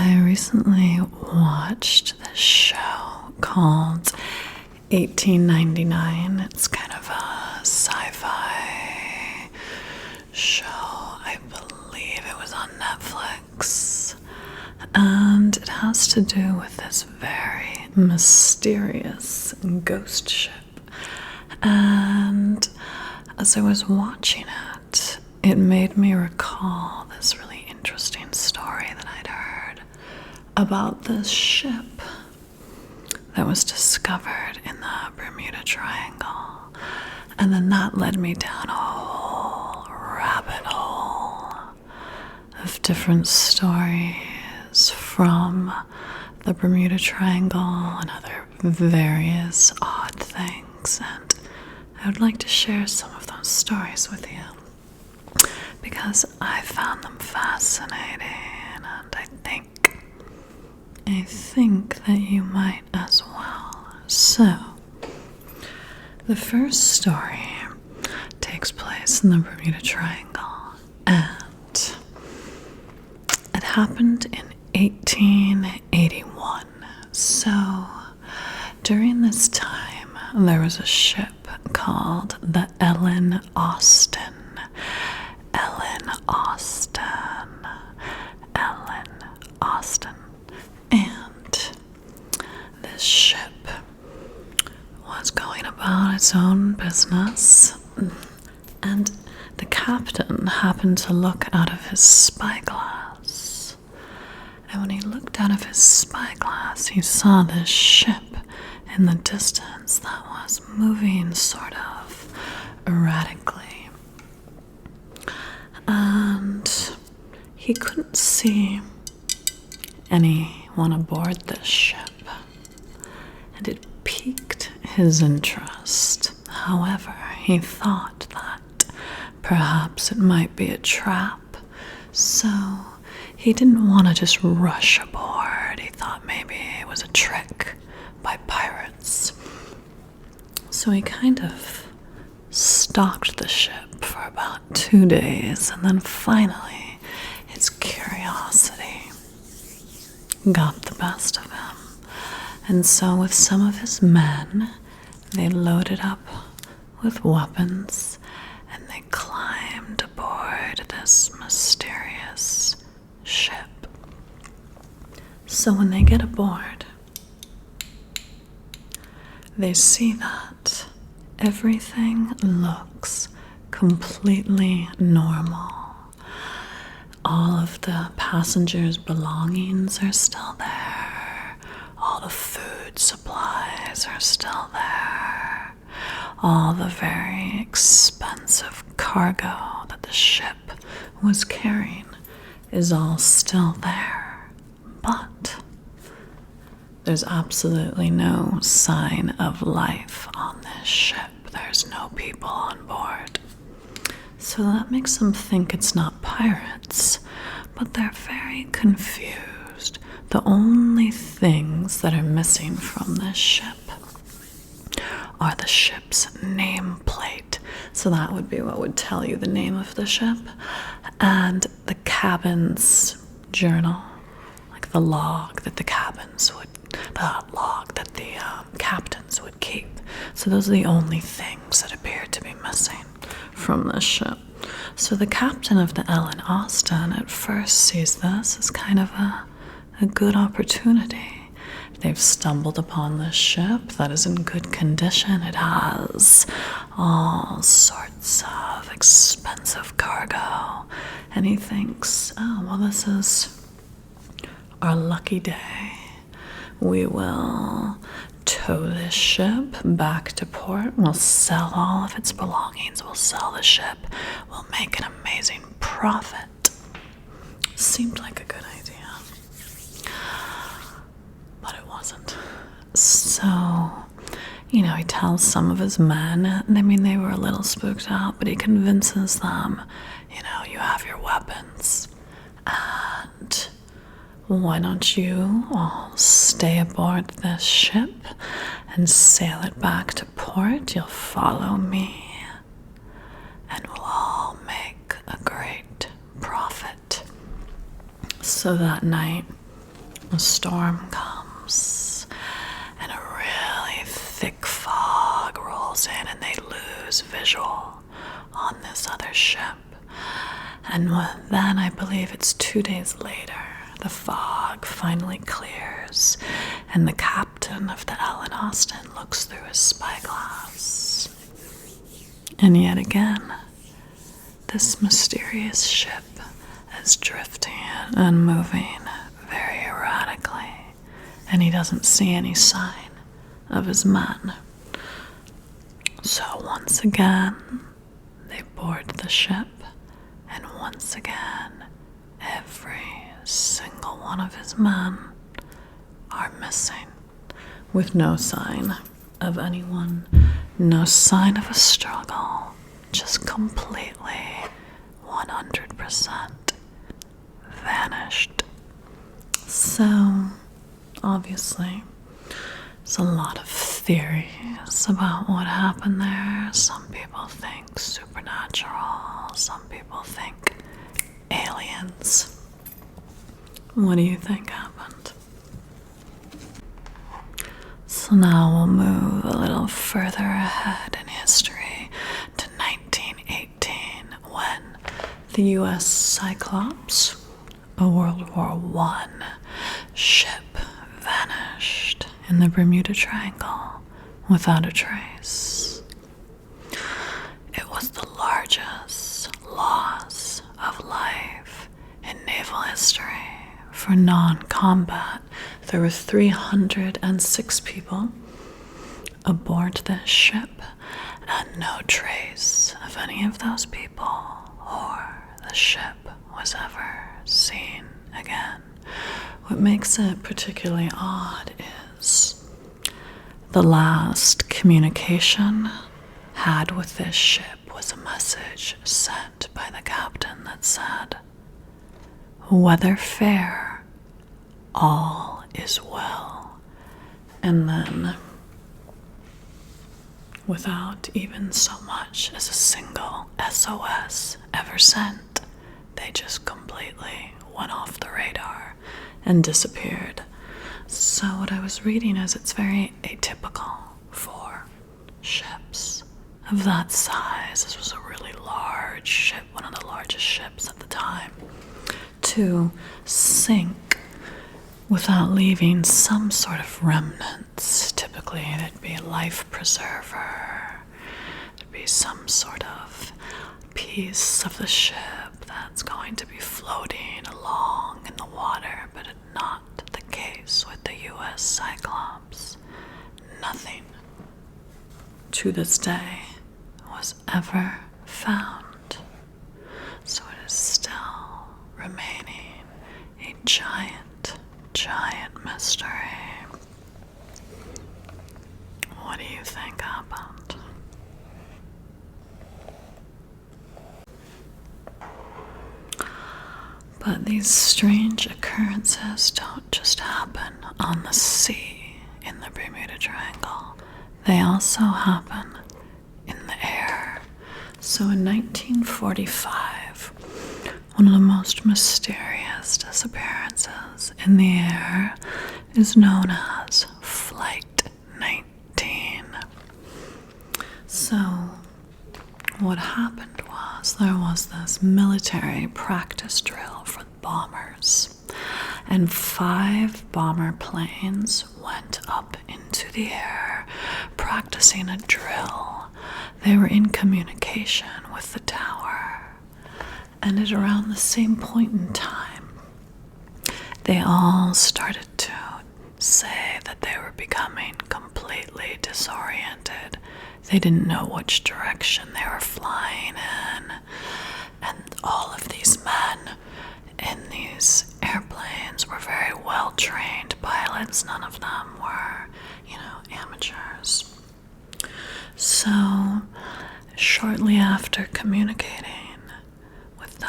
I recently watched this show called 1899. It's kind of a sci-fi show. I believe it was on Netflix. And it has to do with this very mysterious ghost ship. And as I was watching it, it made me recall this really interesting story that I'd heard about this ship that was discovered in the Bermuda Triangle. And then that led me down a whole rabbit hole of different stories from the Bermuda Triangle and other various odd things. And I would like to share some of those stories with you because I found them fascinating, and I think that you might as well. So, the first story takes place in the Bermuda Triangle, and it happened in 1881. So, during this time, there was a ship called the Ellen Austin. And this ship was going about its own business, and the captain happened to look out of his spyglass. And when he looked out of his spyglass, he saw this ship in the distance that was moving sort of erratically. And he couldn't see anyone aboard this ship, and it piqued his interest. However, he thought that perhaps it might be a trap, so he didn't want to just rush aboard. He thought maybe it was a trick by pirates. So he kind of stalked the ship for about 2 days, and then finally his curiosity got the best of him. And so with some of his men, they loaded up with weapons and they climbed aboard this mysterious ship. So when they get aboard, they see that everything looks completely normal. All of the passengers' belongings are still there. All the food supplies are still there. All the very expensive cargo that the ship was carrying is all still there. But there's absolutely no sign of life on this ship. There's no people on board. So that makes them think it's not pirates, but they're very confused. The only things that are missing from this ship are the ship's nameplate. So that would be what would tell you the name of the ship, and the cabin's journal, like the log that the captains would keep. So those are the only things that appear to be missing from this ship. So the captain of the Ellen Austin at first sees this as kind of a good opportunity. They've stumbled upon this ship that is in good condition. It has all sorts of expensive cargo. And he thinks, oh, well, this is our lucky day. We will tow this ship back to port. We'll sell all of its belongings. We'll sell the ship. We'll make an amazing profit. Seemed like a good idea. But it wasn't. So, he tells some of his men, they were a little spooked out, but he convinces them, you have your weapons. And why don't you all stay aboard this ship and sail it back to port? You'll follow me, and we'll all make a great profit. So that night, a storm comes and a really thick fog rolls in and they lose visual on this other ship. And then I believe it's 2 days later, the fog finally clears and the captain of the Ellen Austin looks through his spyglass. And yet again, this mysterious ship is drifting and moving very erratically, and he doesn't see any sign of his men. So once again, they board the ship, and once again, every single one of his men are missing, with no sign of anyone, no sign of a struggle, just completely 100% vanished. So, obviously, there's a lot of theories about what happened there. Some people think supernatural, some people think aliens. What do you think happened? So now we'll move a little further ahead in history to 1918, when the US Cyclops, a World War I ship, vanished in the Bermuda Triangle without a trace. It was the largest loss of life in naval history. For non-combat, there were 306 people aboard this ship, and no trace of any of those people or the ship was ever seen again. What makes it particularly odd is the last communication had with this ship was a message sent by the captain that said, "Weather fair, all is well." And then, without even so much as a single SOS ever sent, they just completely went off the radar and disappeared. So what I was reading is it's very atypical for ships of that size. This was a really large ship, one of the largest ships at the time, to sink without leaving some sort of remnants. Typically, there'd be a life preserver, there'd be some sort of piece of the ship that's going to be floating along in the water, but it's not the case with the US Cyclops. Nothing to this day was ever found. So it is still remaining a giant, giant mystery. What do you think happened? But these strange occurrences don't just happen on the sea in the Bermuda Triangle. They also happen in the air. So in 1945, one of the most mysterious disappearances in the air is known as Flight 19. So what happened was there was this military practice drill for bombers, and 5 bomber planes went up into the air practicing a drill. They were in communication with the tower, and at around the same point in time, they all started to say that they were becoming completely disoriented. They didn't know which direction they were flying in, and all of these men in these airplanes were very well-trained pilots. None of them were, amateurs. So, shortly after communicating with the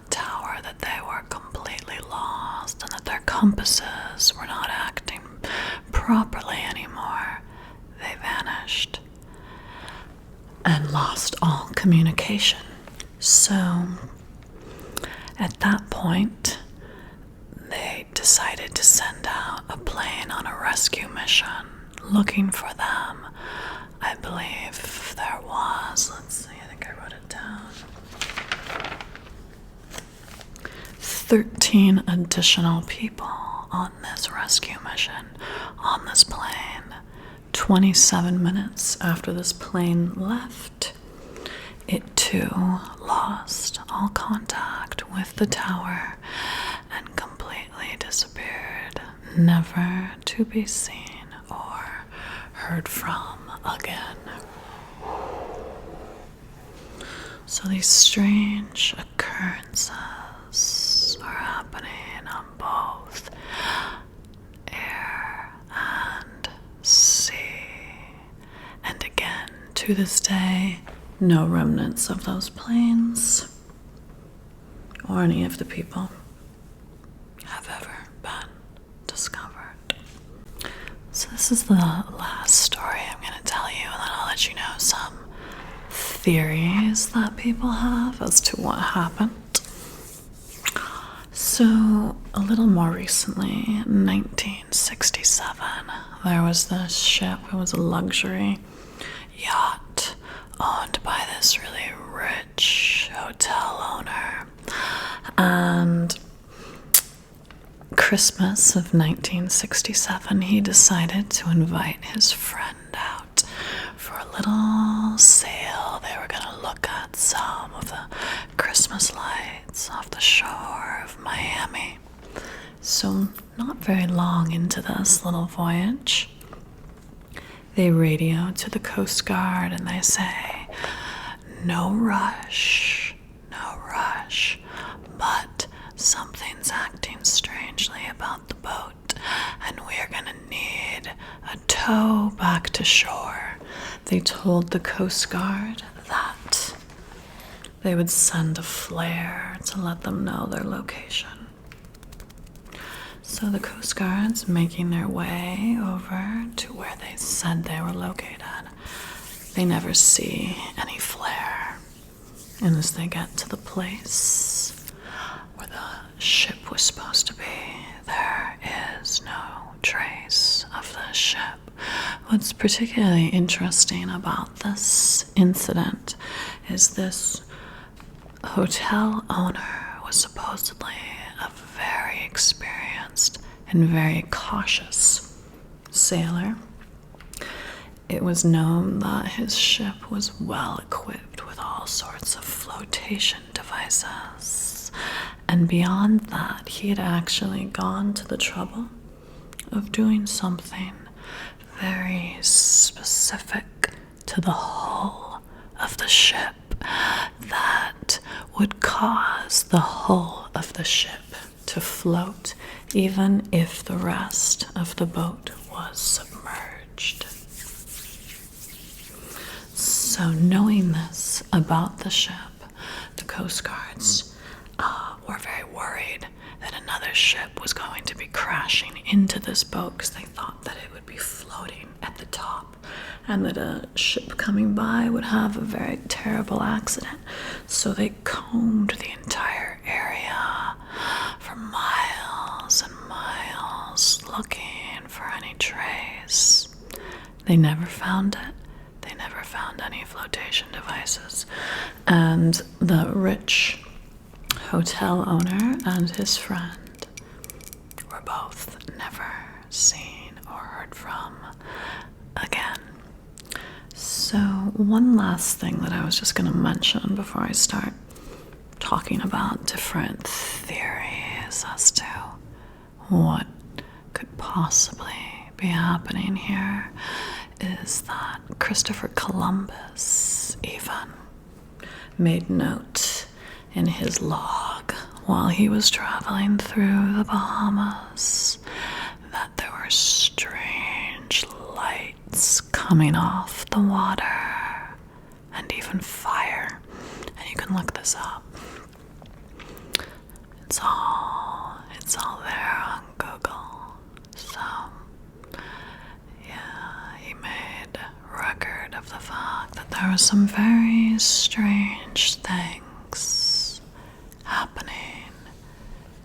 tower that they were completely lost and that their compasses were not acting properly anymore, they vanished and lost all communication. So, at that point, they decided decided to send out a plane on a rescue mission looking for them. I believe there was, let's see, I think I wrote it down, 13 additional people on this rescue mission on this plane. 27 minutes after this plane left, it too lost all contact with the tower and completely disappeared, never to be seen or heard from again. So these strange occurrences are happening on both air and sea. And again, to this day, no remnants of those planes or any of the people have ever been discovered. So this is the last story I'm going to tell you, and then I'll let you know some theories that people have as to what happened. So, a little more recently, in 1967, there was this ship. It was a luxury yacht owned by this really rich hotel owner. And Christmas of 1967, he decided to invite his friend out for a little sail. They were going to look at some of the Christmas lights off the shore of Miami. So not very long into this little voyage, they radio to the Coast Guard and they say, no rush, but something's acting strangely about the boat, and we're gonna need a tow back to shore. They told the Coast Guard that they would send a flare to let them know their location. So the Coast Guard's making their way over to where they said they were located. They never see any flare. And as they get to the place where the ship was supposed to be, there is no trace of the ship. What's particularly interesting about this incident is this hotel owner was supposedly a very experienced and very cautious sailor. It was known that his ship was well equipped with all sorts of flotation devices. And beyond that, he had actually gone to the trouble of doing something very specific to the hull of the ship that would cause the hull of the ship to float even if the rest of the boat was submerged. So knowing this about the ship, the Coast Guards were very worried that another ship was going to be crashing into this boat because they thought that it would be floating at the top and that a ship coming by would have a very terrible accident. So they combed the entire area for miles and miles looking for any trace. They never found it. They never found any flotation devices. And the rich hotel owner and his friend were both never seen or heard from again. So one last thing that I was just going to mention before I start talking about different theories as to what could possibly be happening here is that Christopher Columbus even made note in his log while he was traveling through the Bahamas that there were strange lights coming off the water and even fire. And you can look this up. It's all there on Google. So yeah, he made record of the fact that there were some very strange things happening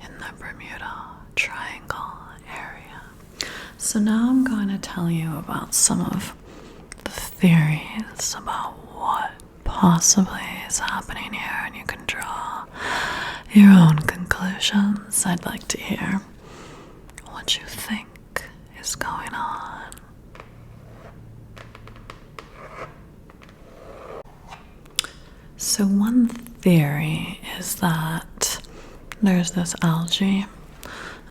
in the Bermuda Triangle. So now I'm going to tell you about some of the theories about what possibly is happening here, and you can draw your own conclusions. I'd like to hear what you think is going on. So one theory is that there's this algae,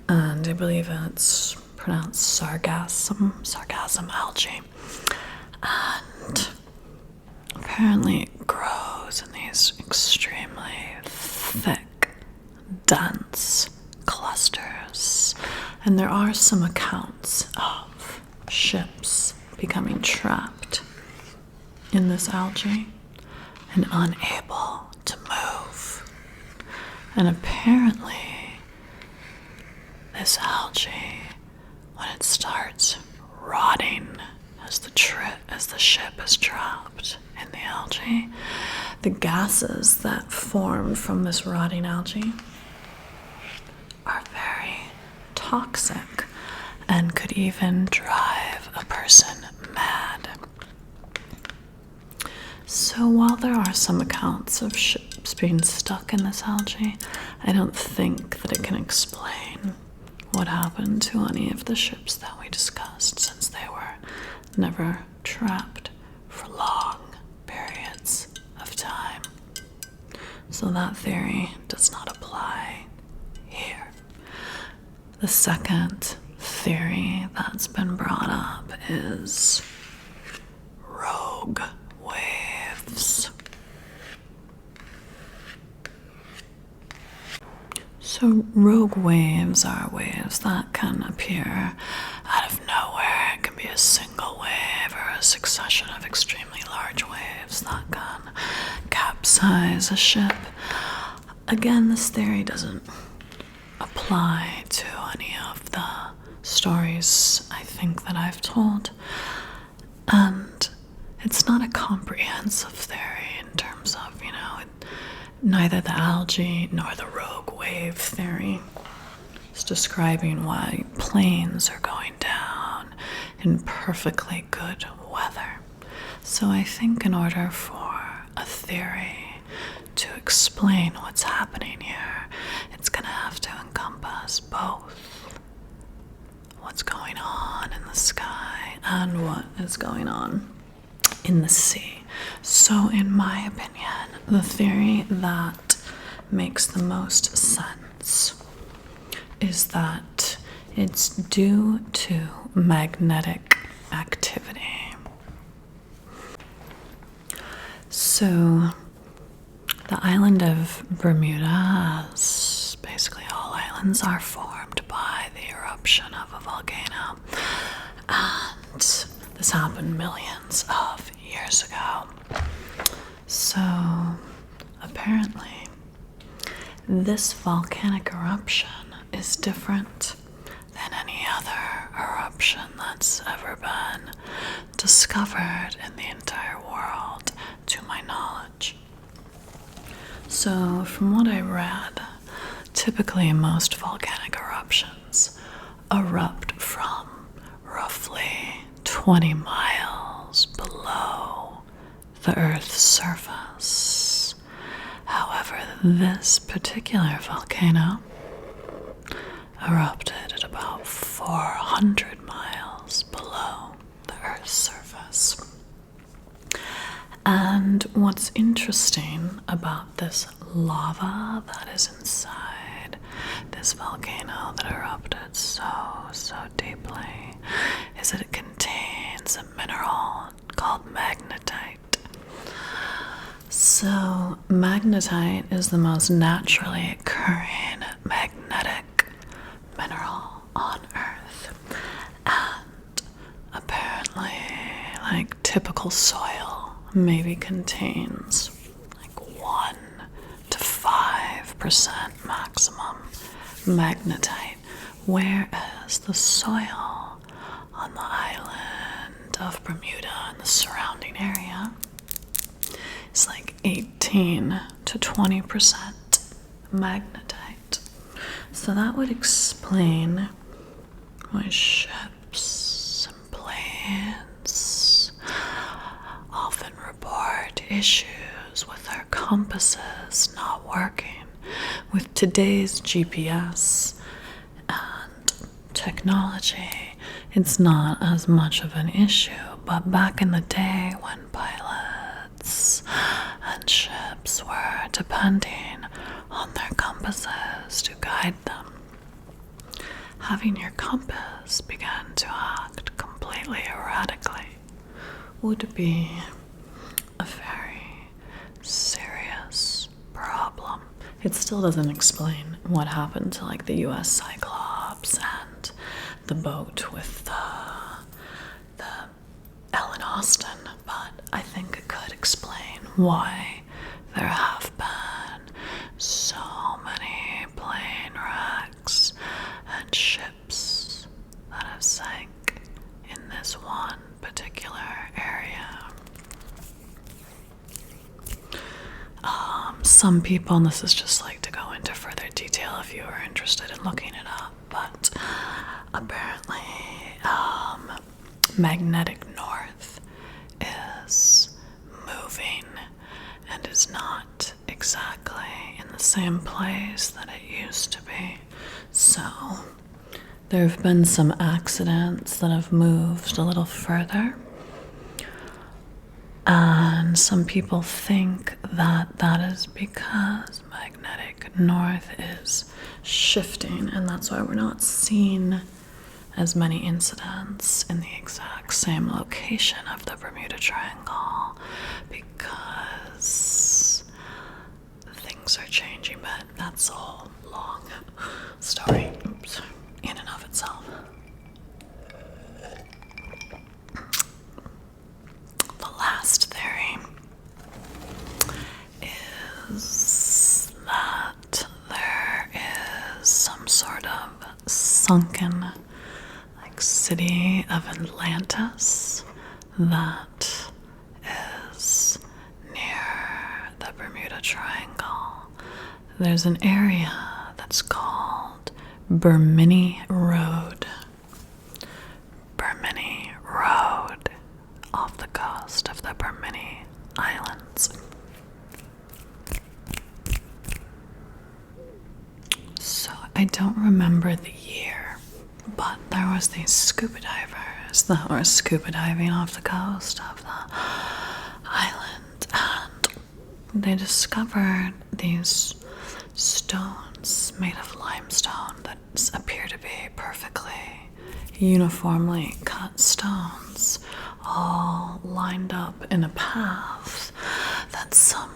and I believe it's pronounced sargassum algae, and apparently it grows in these extremely thick, dense clusters, and there are some accounts of ships becoming trapped in this algae and unable to move. And apparently this algae, when it starts rotting as the ship is trapped in the algae, the gases that form from this rotting algae are very toxic and could even drive a person mad. So while there are some accounts of ships being stuck in this algae, I don't think that it can explain what happened to any of the ships that we discussed, since they were never trapped for long periods of time. So that theory does not apply here. The second theory that's been brought up is rogue waves. So rogue waves are waves that can appear out of nowhere. It can be a single wave or a succession of extremely large waves that can capsize a ship. Again, this theory doesn't apply to any of the stories I think that I've told, and it's not a comprehensive theory in terms of, neither the algae nor the rogue wave theory is describing why planes are going down in perfectly good weather. So I think in order for a theory to explain what's happening here, it's going to have to encompass both what's going on in the sky and what is going on in the sea. So in my opinion, the theory that makes the most sense is that it's due to magnetic activity. So the island of Bermuda, as basically all islands, are formed by the eruption of a volcano, and this happened millions of years ago. So apparently this volcanic eruption is different than any other eruption that's ever been discovered in the entire world, to my knowledge. So from what I read, typically most volcanic eruptions erupt from roughly 20 miles below the Earth's surface. However, this particular volcano erupted at about 400 miles below the Earth's surface. And what's interesting about this lava that is inside this volcano that erupted so deeply is that it contains a mineral called magnetite. So magnetite is the most naturally occurring magnetic mineral on Earth, and apparently, like, typical soil maybe contains like 1 to 5% maximum magnetite, whereas the soil on the island of Bermuda and the surrounding area is like 18 to 20% magnetite. So that would explain why ships ships and planes often report issues with their compasses not working. With today's GPS and technology, it's not as much of an issue, but back in the day when pilots and ships were depending on their compasses to guide them, having your compass begin to act completely erratically would be a very serious problem. It still doesn't explain what happened to like the US Cyclops and the boat with the Ellen Austin, but I think it could explain why there have been so many plane wrecks and ships that have sank in this one particular area. Some people, and this is just like to go into further detail if you are interested in looking it up, but apparently magnetic north is moving and is not exactly in the same place that it used to be. So there have been some accidents that have moved a little further, and some people think that that is because magnetic north is shifting, and that's why we're not seeing as many incidents in the exact same location of the Bermuda Triangle, because things are changing, but that's a whole long story, in and of itself. The last theory is that there is some sort of sunken city of Atlantis that is near the Bermuda Triangle. There's an area that's called Bimini Road. Bimini Road, off the coast of the Bimini Islands. So I don't remember the year, but there was these scuba divers that were scuba diving off the coast of the island, and they discovered these stones made of limestone that appear to be perfectly uniformly cut stones, all lined up in a path that some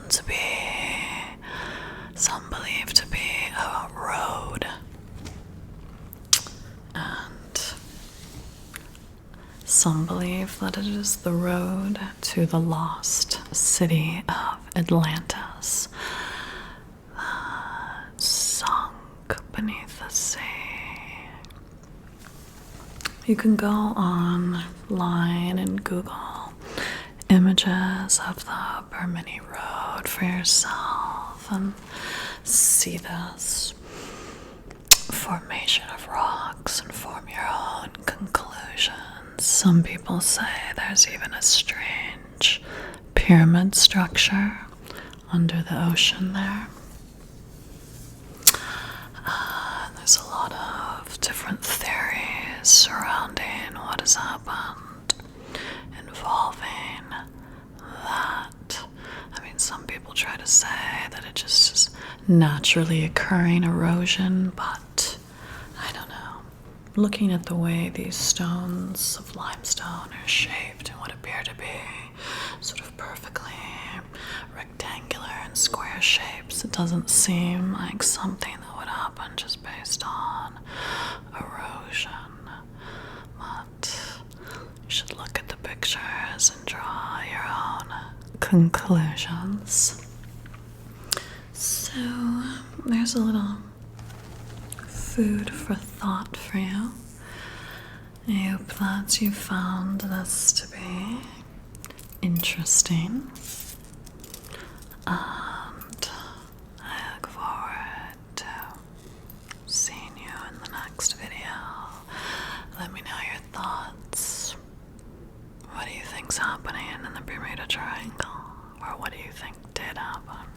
believe to be a road. And some believe that it is the road to the lost city of Atlantis, sunk beneath the sea. You can go online and Google images of the Bimini Road for yourself and see this formation of rocks and form your own conclusions. Some people say there's even a strange pyramid structure under the ocean there. There's a lot of different theories surrounding what has happened involving that. I mean, some people try to say that it just is naturally occurring erosion, but I don't know. Looking at the way these stones of limestone are shaped in what appear to be sort of perfectly rectangular and square shapes, it doesn't seem like something that would happen just based on erosion. But you should look at the pictures and draw your own conclusions. So there's a little food for thought for you. I hope that you found this to be interesting, and I look forward to seeing you in the next video. Let me know your thoughts things happening in the Bermuda Triangle? Or what do you think did happen?